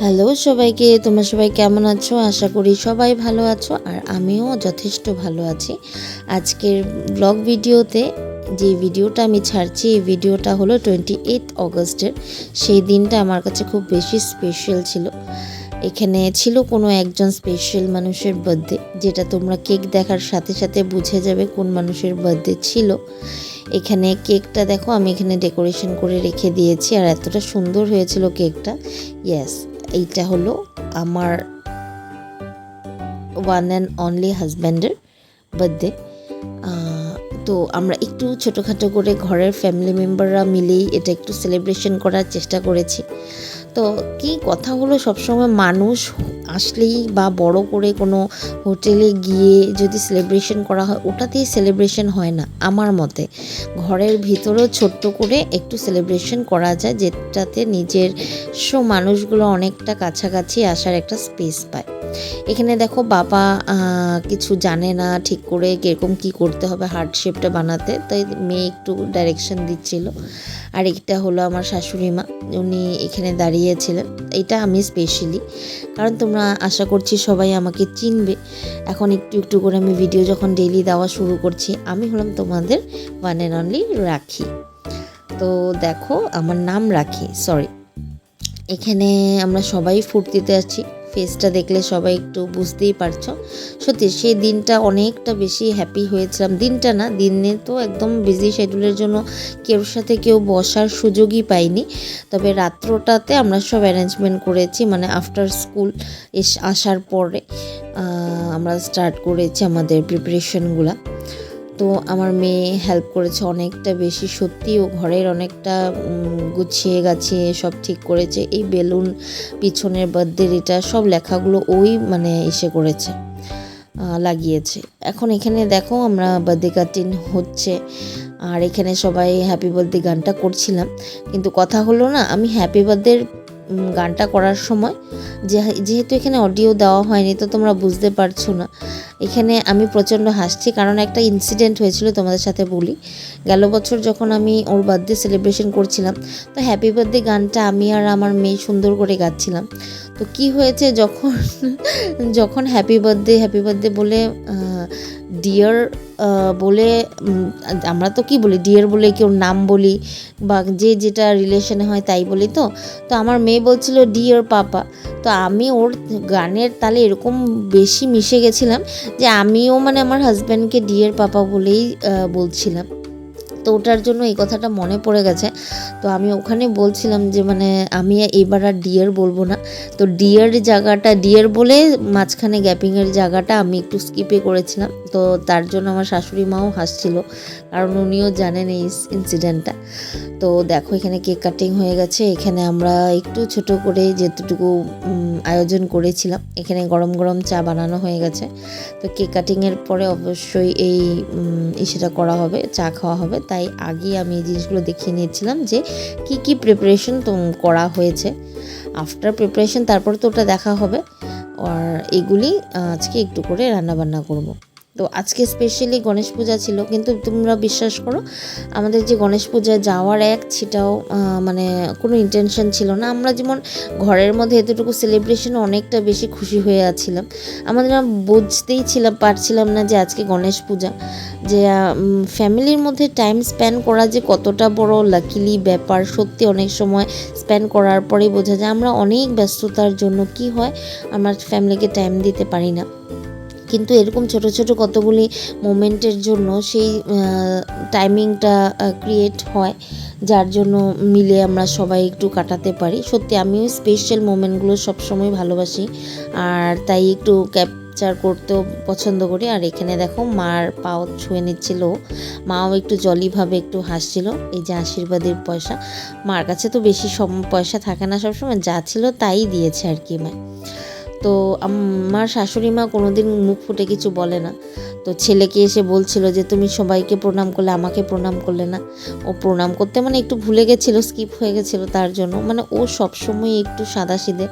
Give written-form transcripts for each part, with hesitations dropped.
Hello সবাইকে, তোমরা সবাই কেমন আছো? আশা করি সবাই ভালো আছো আর আমিও যথেষ্ট ভালো আছি। আজকের ব্লগ ভিডিওতে যে ভিডিওটা আমি ছাড়ছি, এই ভিডিওটা হলো 28 অগস্টের। সেই দিনটা আমার কাছে খুব বেশি স্পেশাল ছিল। এখানে ছিল কোনো একজন স্পেশাল মানুষের বার্থডে, যেটা তোমরা কেক দেখার সাথে সাথে বুঝে যাবে কোন মানুষের বার্থডে ছিল। এখানে কেকটা দেখো, আমি এখানে ডেকোরেশন করে রেখে দিয়েছি আর এতটা সুন্দর হয়েছিল কেকটা। ইয়েস, এইটা হলো আমার ওয়ান অ্যান্ড অনলি হাজব্যান্ডের বার্থডে। তো আমরা একটু ছোটোখাটো করে ঘরের ফ্যামিলি মেম্বাররা মিলেই এটা একটু সেলিব্রেশন করার চেষ্টা করেছি। তো কি কথা হলো, সবসময় মানুষ আসলেই বা বড় করে কোনো হোটেলে গিয়ে যদি সেলিব্রেশন করা হয়, ওটাতেই সেলিব্রেশন হয় না আমার মতে। ঘরের ভিতরেও ছোট্ট করে একটু সেলিব্রেশন করা যায়, যেটাতে নিজের মানুষগুলো অনেকটা কাছাকাছি আসার একটা স্পেস পায়। এখানে দেখো বাবা কিছু জানে না ঠিক করে কীরকম কী করতে হবে হার্ট শেপটা বানাতে, তাই মেয়ে একটু ডাইরেকশন দিচ্ছিল। আর এটা হলো আমার শাশুড়ি মা, উনি এখানে দাঁড়িয়েছিলেন। এটা আমি স্পেশালি, কারণ তোমরা আশা করছি সবাই আমাকে চিনবে। এখন একটু একটু করে আমি ভিডিও যখন ডেইলি দেওয়া শুরু করছি, আমি হলাম তোমাদের ওয়ান অ্যান্ড অনলি রাখি। তো দেখো, আমার নাম রাখি, সরি। এখানে আমরা সবাই ফুর্তিতে আছি, ফেসটা দেখলে সবাই একটু বুঝতেই পারছো। সত্যি সেই দিনটা অনেকটা বেশি হ্যাপি হয়েছিলাম। দিনটা না, দিনে তো একদম বিজি শিডিউলের জন্য কেউ সাথে কেউ বসার সুযোগই পাইনি। তবে রাত্রটাতে আমরা সব অ্যারেঞ্জমেন্ট করেছি, মানে আফটার স্কুল আসার পরে আমরা স্টার্ট করেছি আমাদের প্রিপারেশনগুলো। তো আমার মেয়ে হেল্প করেছে অনেকটা বেশি, সত্যি ও ঘরের অনেকটা গুছিয়ে গাছিয়ে সব ঠিক করেছে। এই বেলুন পিছনের বার্থডের এটা সব লেখাগুলো ওই মানে এসে করেছে, লাগিয়েছে। এখন এখানে দেখো আমরা বার্থডে কাটিং হচ্ছে, আর এখানে সবাই হ্যাপি বার্থডে গানটা করছিলাম। কিন্তু কথা হলো না, আমি হ্যাপি বার্থডে গানটা করার সময় যেহেতু এখানে অডিও দেওয়া হয়নি, তো তোমরা বুঝতে পারছো না। এখানে আমি প্রচণ্ড হাসছি, কারণ একটা ইনসিডেন্ট হয়েছিল তোমাদের সাথে বলি। গেল বছর যখন আমি ওর বার্থডে সেলিব্রেশন করছিলাম, তো হ্যাপি বার্থডে গানটা আমি আর আমার মেয়ে সুন্দর করে গাচ্ছিলাম। তো কি হয়েছে, যখন হ্যাপি বার্থডে বলে ডিয়ার বলে, আমরা তো কি বলি, ডিয়ার বলে কেউ নাম বলি বা যে যেটা রিলেশনে হয় তাই বলি। তো আমার মেয়ে বলছিল ডিয়ার পাপা। তো আমি ওর গানের তালে এরকম বেশি মিশে গেছিলাম যে আমিও মানে আমার হাজব্যান্ডকে ডিয়ার পাপা বলেই বলছিলাম। তো ওটার জন্য এই কথাটা মনে পড়ে গেছে। তো আমি ওখানে বলছিলাম যে মানে আমি এবার আর ডিয়ার বলবো না। তো ডিয়ার বলে মাঝখানে গ্যাপিংয়ের জায়গাটা আমি একটু স্কিপে করেছিলাম। তো তার জন্য আমার শাশুড়ি মাও হাসছিল, কারণ উনিও জানেন এই ইনসিডেন্টটা। তো দেখো, এখানে কেক কাটিং হয়ে গেছে। এখানে আমরা একটু ছোট করে যেতটুকু আয়োজন করেছিলাম, এখানে গরম গরম চা বানানো হয়ে গেছে। তো কেক কাটিংয়ের পরে অবশ্যই এই সেটা করা হবে, চা খাওয়া হবে। তাই আগে আমি এই জিনিসগুলো দেখিয়ে নিয়েছিলাম যে কি কি প্রিপারেশন করা হয়েছে। আফটার প্রিপারেশন তারপর তো ওটা দেখা হবে। আর এগুলি আজকে একটু করে রান্নাবান্না করব। তো আজকে স্পেশালি গণেশ পূজা ছিল, কিন্তু তোমরা বিশ্বাস করো, আমাদের যে গণেশ পূজায় যাওয়ার সেটাও মানে কোনো ইন্টেনশন ছিল না। আমরা যেমন ঘরের মধ্যে এতটুকু সেলিব্রেশনে অনেকটা বেশি খুশি হয়ে আছিলাম, আমাদের বুঝতেই পারছিলাম না যে আজকে গণেশ পূজা, যে ফ্যামিলির মধ্যে টাইম স্পেন্ড করা যে কতটা বড় লাকিলি ব্যাপার। সত্যি অনেক সময় স্পেন্ড করার পরেই বোঝা যায় আমরা অনেক ব্যস্ততার জন্য কি হয়, আমরা ফ্যামিলিকে টাইম দিতে পারি না। কিন্তু এরকম ছোট ছোট কতগুলি মোমেন্টের জন্য সেই টাইমিংটা ক্রিয়েট হয়, যার জন্য মিলে আমরা সবাই একটু কাটাতে পারি। সত্যি আমিও স্পেশাল মোমেন্টগুলো সবসময় ভালোবাসি, আর তাই একটু ক্যাপচার করতেও পছন্দ করি। আর এখানে দেখো মার পাও ছুঁয়ে নিচ্ছিল, মাও একটু জলিভাবে একটু হাসছিল। এই যে আশীর্বাদের পয়সা, মার কাছে তো বেশি পয়সা থাকে না, সবসময় যা ছিল তাই দিয়েছে আর কি মা। তো আমার শাশুড়ি মা কোনোদিন মুখ ফুটে কিছু বলে না। তো ছেলেকে এসে বলছিল যে তুমি সবাইকে প্রণাম করলে, আমাকে প্রণাম করলে না। ও প্রণাম করতে মানে একটু ভুলে গেছিলো, স্কিপ হয়ে গেছিলো, তার জন্য মানে ও সবসময় একটু সাদাসিধে,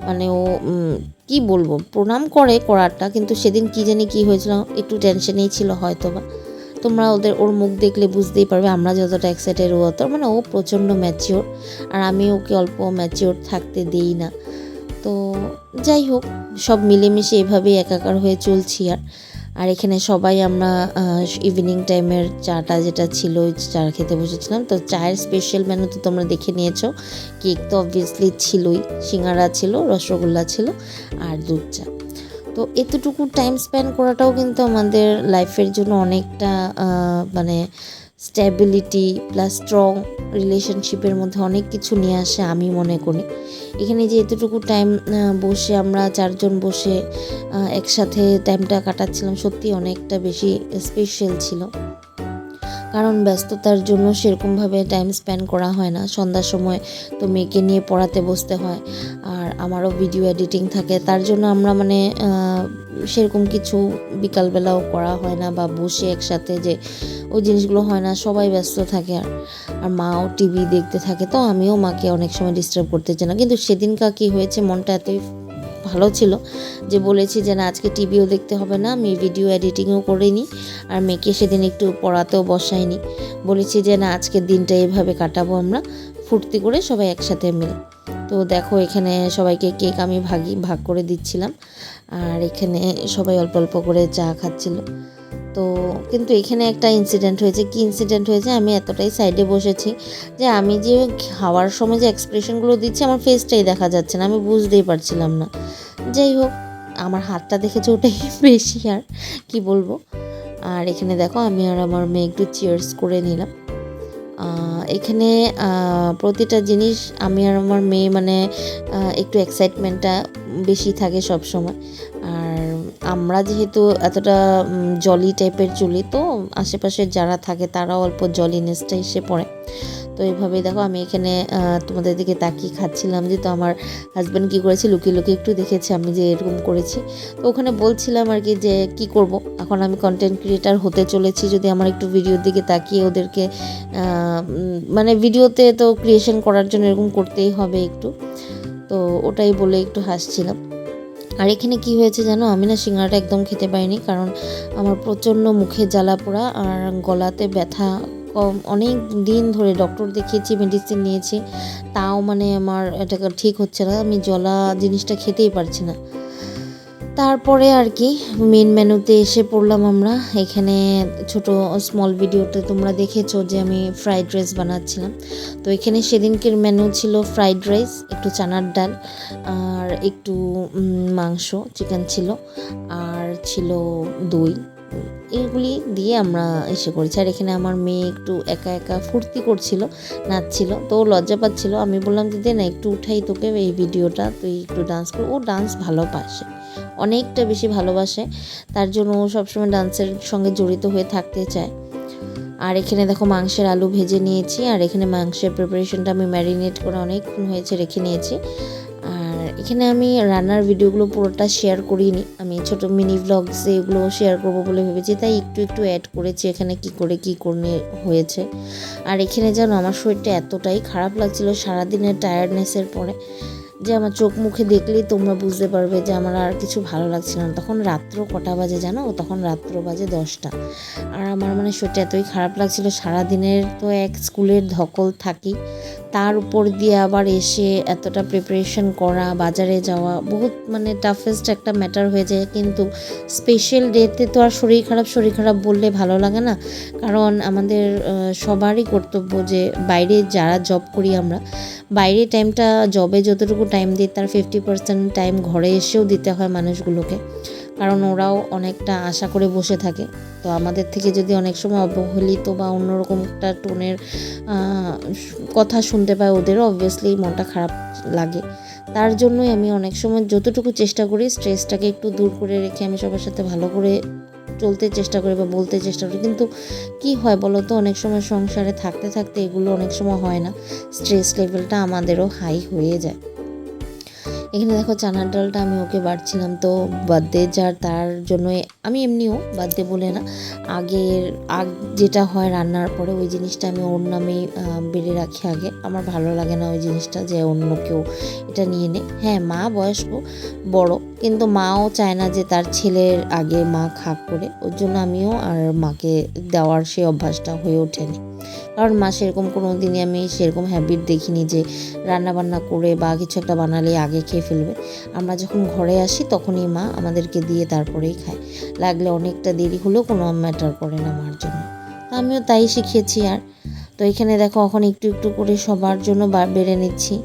মানে ও কি বলবো, প্রণাম করাটা, কিন্তু সেদিন কি জানি কি হয়েছিল, একটু টেনশনেই ছিল হয়তো বা। তোমরা ওর মুখ দেখলে বুঝতেই পারবে, আমরা যতটা এক্সাইটেড ও মানে ও প্রচণ্ড ম্যাচিওর, আর আমি ওকে অল্প ম্যাচিওর থাকতে দিই না। তো যাই হোক, সব মিলেমিশে এভাবেই একাকার হয়ে চলছি। আর এখানে সবাই আমরা ইভিনিং টাইমের চাটা যেটা ছিল ওই চা খেতে বসেছিলাম। তো চায়ের স্পেশাল মেনু তো তোমরা দেখে নিয়েছো, কেক তো অবভিয়াসলি ছিলই, সিঙ্গারা ছিল, রসগোল্লা ছিল আর দুধ চা। তো এতটুকু টাইম স্পেন্ড করাটাও কিন্তু আমাদের লাইফের জন্য অনেকটা মানে স্ট্যাবিলিটি প্লাস স্ট্রং রিলেশনশিপের মধ্যে অনেক কিছু নিয়ে আসে আমি মনে করি। এখানে যে এতটুকু টাইম বসে আমরা চারজন বসে একসাথে টাইমটা কাটাচ্ছিলাম, সত্যি অনেকটা বেশি স্পেশাল ছিল। কারণ ব্যস্ততার জন্য সেরকমভাবে টাইম স্পেন্ড করা হয় না। সন্ধ্যার সময় তো মেয়েকে নিয়ে পড়াতে বসতে হয়, আর আমারও ভিডিও এডিটিং থাকে, তার জন্য আমরা মানে সেরকম কিছু বিকালবেলাও করা হয় না বা বসে একসাথে যে ওই জিনিসগুলো হয় না, সবাই ব্যস্ত থাকে। আর মাও টিভি দেখতে থাকে, তো আমিও মাকে অনেক সময় ডিস্টার্ব করতে চাই না। কিন্তু সেদিনকার কী হয়েছে, মনটা এতই ভালো ছিল যে বলেছি যে না, আজকে টিভিও দেখতে হবে না, আমি ভিডিও এডিটিংও করিনি, আর মেয়েকে সেদিন একটু পড়াতেও বসাইনি। বলেছি যে না, আজকের দিনটা এভাবে কাটাবো আমরা ফুর্তি করে সবাই একসাথে মিলে। তো দেখো, এখানে সবাইকে কেক আমি ভাগ করে দিচ্ছিলাম, আর এখানে সবাই অল্প অল্প করে চা খাচ্ছিল। তো কিন্তু এখানে একটা ইনসিডেন্ট হয়েছে। কি ইনসিডেন্ট হয়েছে, আমি এতটাই সাইডে বসেছি যে আমি যে খাওয়ার সময় যে এক্সপ্রেশনগুলো দিচ্ছি আমার ফেসটাই দেখা যাচ্ছে না, আমি বুঝতেই পারছিলাম না। যাই হোক, আমার হাতটা দেখেছে ওটাই বেশি, আর কি বলবো। আর এখানে দেখো, আমি আর আমার মেয়ে একটু চিয়ার্স করে নিলাম। এখানে প্রতিটা জিনিস আমি আর আমার মেয়ে মানে একটু এক্সাইটমেন্টটা বেশি থাকে সব সময়। আর আমরা যেহেতু এতটা জলি টাইপের চলি, তো আশেপাশে যারা থাকে তারাও অল্প জলিনেসটা এসে পড়ে। তো এইভাবেই দেখো, আমি এখানে তোমাদের দিকে তাকিয়ে খাচ্ছিলাম, যে তো আমার হাজব্যান্ড কী করেছে, লুকিয়ে লুকিয়ে একটু দেখেছে আমি যে এরকম করেছি। তো ওখানে বলছিলাম আর কি যে কি করব, এখন আমি কন্টেন্ট ক্রিয়েটার হতে চলেছি, যদি আমার একটু ভিডিওর দিকে তাকিয়ে ওদেরকে মানে ভিডিওতে তো ক্রিয়েশন করার জন্য এরকম করতেই হবে একটু। তো ওটাই বলে একটু হাসছিলাম। আর এখানে কি হয়েছে জানো, আমি না সিঙ্গারাটা একদম খেতে পারিনি, কারণ আমার প্রচণ্ড মুখে জ্বালা পোড়া আর গলাতে ব্যথা। অনেক দিন ধরে ডক্টর দেখিয়েছি, মেডিসিন নিয়েছি, তাও মানে আমার এটা ঠিক হচ্ছে না, আমি জ্বলা জিনিসটা খেতেই পারছি না। তারপরে আর কি মেন মেনুতে এসে পড়লাম আমরা। এখানে ছোট স্মল ভিডিওতে তোমরা দেখেছো যে আমি ফ্রাইড রাইস বানাচ্ছিলাম। তো এখানে সেদিনকের মেনু ছিল ফ্রাইড রাইস, একটু চানার ডাল, আর একটু মাংস চিকেন ছিল, আর ছিল দই। এগুলি দিয়ে আমরা এসে করেছি। আর এখানে আমার মেয়ে একটু একা একা ফুর্তি করছিল, নাচছিল, তো ও লজ্জা পাচ্ছিল। আমি বললাম যে দে না, একটু উঠাই তোকে এই ভিডিওটা, তুই একটু ডান্স কর। ও ডান্স ভালোবাসে, অনেকটা বেশি ভালোবাসে, তার জন্য ও সবসময় ডান্সের সঙ্গে জড়িত হয়ে থাকতে চায়। আর এখানে দেখো, মাংসের আলু ভেজে নিয়েছি, আর এখানে মাংসের প্রিপারেশনটা আমি ম্যারিনেট করে অনেকক্ষণ হয়েছে রেখে নিয়েছি। আর এখানে আমি রান্নার ভিডিওগুলো পুরোটা শেয়ার করিনি, আমি ছোট মিনি ভ্লগসে এগুলো শেয়ার করবো বলে ভেবেছি, তাই একটু একটু অ্যাড করেছি এখানে কি করে হয়েছে। আর এখানে জানো, আমার শরীরটা এতটাই খারাপ লাগছিল সারাদিনের টায়ার্ডনেসের পরে, যে আমার চোখ মুখে দেখলেই তোমরা বুঝতে পারবে যে আমার আর কিছু ভালো লাগছিল না। তখন রাত্র কটা বাজে জানো, তখন রাত্র বাজে 10টা। আর আমার মানে শরীরটা এতই খারাপ লাগছিল, সারাদিনের তো এক স্কুলের ধকল থাকি, তার উপর দিয়ে আবার এসে এতটা প্রিপারেশন করা, বাজারে যাওয়া, বহুত মানে টাফেস্ট একটা ম্যাটার হয়ে যায়। কিন্তু স্পেশাল ডেতে তো আর শরীর খারাপ বললে ভালো লাগে না, কারণ আমাদের সবারই কর্তব্য যে বাইরে যারা জব করি আমরা, বাইরে টাইমটা জবে যতটুকু টাইম দিই তার 50% টাইম ঘরে এসেও দিতে হয় মানুষগুলোকে, কারণ ওরাও অনেকটা আশা করে বসে থাকে। তো আমাদের থেকে যদি অনেক সময় অবহেলিত বা অন্যরকম একটা টোনের কথা শুনতে পায়, ওদেরও অবভিয়াসলি মনটা খারাপ লাগে। তার জন্যই আমি অনেক সময় যতটুকু চেষ্টা করি স্ট্রেসটাকে একটু দূর করে রেখে আমি সবার সাথে ভালো করে চলতে চেষ্টা করি বা বলতে চেষ্টা করি। কিন্তু কি হয় বলো তো, অনেক সময় সংসারে থাকতে থাকতে এগুলো অনেক সময় হয় না, স্ট্রেস লেভেলটা আমাদেরও হাই হয়ে যায়। এখানে দেখো, চানার ডালটা আমি ওকে বাড়ছিলাম, তো বার্থডে যার তার জন্য আমি এমনিও বার্থডে বলে না, আগ যেটা হয় রান্নার পরে ওই জিনিসটা আমি ওর নামেই বেড়ে রাখি আগে। আমার ভালো লাগে না ওই জিনিসটা যে অন্য কেউ এটা নিয়ে নে। হ্যাঁ, মা বয়স্ক বড়, কিন্তু মাও চায় না যে তার ছেলের আগে মা খাক করে, ওর জন্য আমিও আর মাকে দেওয়ার সেই অভ্যাসটা হয়ে ওঠেনি। কারণ মা সেরকম কোনো দিনই আমি সেরকম হ্যাবিট দেখিনি যে রান্নাবান্না করে বা কিছু একটা বানালে আগে খেয়ে ফেলবে। আমরা যখন ঘরে আসি তখনই মা আমাদেরকে দিয়ে তারপরেই খায়, লাগলে অনেকটা দেরি হলেও কোনো ম্যাটার করে না মার জন্য। আমিও তাই শিখেছি। আর তো এখানে দেখো এখন একটু একটু করে সবার জন্য বেড়ে নিচ্ছি।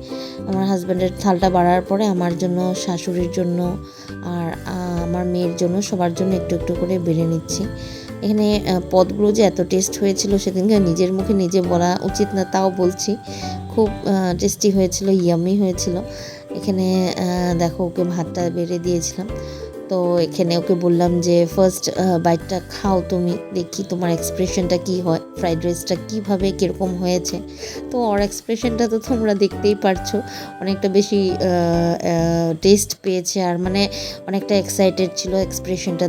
আমার হাজব্যান্ডের থালটা বাড়ার পরে আমার জন্য, শাশুড়ির জন্য আর আমার মেয়ের জন্য, সবার জন্য একটু একটু করে বেড়ে নিচ্ছি। এখানে পদগুলো যে এত টেস্ট হয়েছিল সেদিনকে নিজের মুখে নিজে বলা উচিত না, তাও বলছি, খুব টেস্টি হয়েছিল, ইয়ামি হয়েছিল। এখানে দেখো ওকে ভাতটা বেড়ে দিয়েছিলাম। তো এখানে ওকে বললাম যে ফার্স্ট বাইটটা খাও, তুমি দেখি তোমার এক্সপ্রেশনটা কী হয়, ফ্রাইড রাইসটা কীভাবে কীরকম হয়েছে। তো ওর এক্সপ্রেশনটা তো তোমরা দেখতেই পারছো, অনেকটা বেশি টেস্ট পেয়েছে আর মানে অনেকটা এক্সাইটেড ছিল এক্সপ্রেশনটা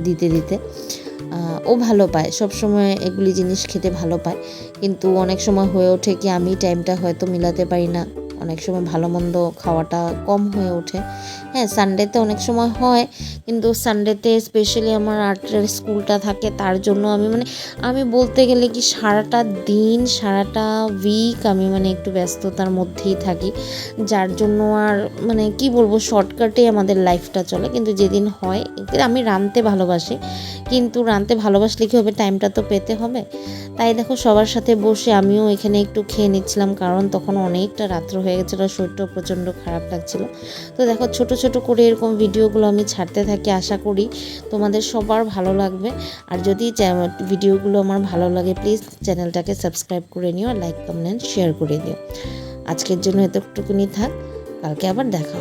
দিতে দিতে। ও ভালো পায়, সবসময় এগুলি জিনিস খেতে ভালো পায়, কিন্তু অনেক সময় হয়ে ওঠে কি আমি টাইমটা হয়তো মিলাতে পারি না, অনেক সময় ভালো মন্দ খাওয়াটা কম হয়ে ওঠে। হ্যাঁ, সানডেতে অনেক সময় হয়, কিন্তু সানডেতে স্পেশালি আমার আর্টের স্কুলটা থাকে, তার জন্য আমি বলতে গেলে কি সারাটা দিন সারাটা উইক আমি একটু ব্যস্ততার মধ্যেই থাকি, যার জন্য আর কি বলবো, শর্টকাটে আমাদের লাইফটা চলে। কিন্তু যেদিন হয়, আমি রাঁধতে ভালোবাসি, কিন্তু রাঁধতে ভালোবাসলে কী হবে, টাইমটা তো পেতে হবে। তাই দেখো সবার সাথে বসে আমিও এখানে একটু খেয়ে নিচ্ছিলাম, কারণ তখন অনেকটা রাত্র হয়ে গেছিলো, শরীরটাও প্রচণ্ড খারাপ লাগছিলো। তো দেখো ছোট ছোট করে এরকম ভিডিওগুলো আমি ছাড়তে থাকি, আশা করি তোমাদের সবার ভালো লাগবে। আর যদি ভিডিওগুলো আমার ভালো লাগে প্লিজ চ্যানেলটাকে সাবস্ক্রাইব করে নিও, লাইক কমেন্ট শেয়ার করে দিও। আজকের জন্য এতটুকুনি থাক, কালকে আবার দেখা।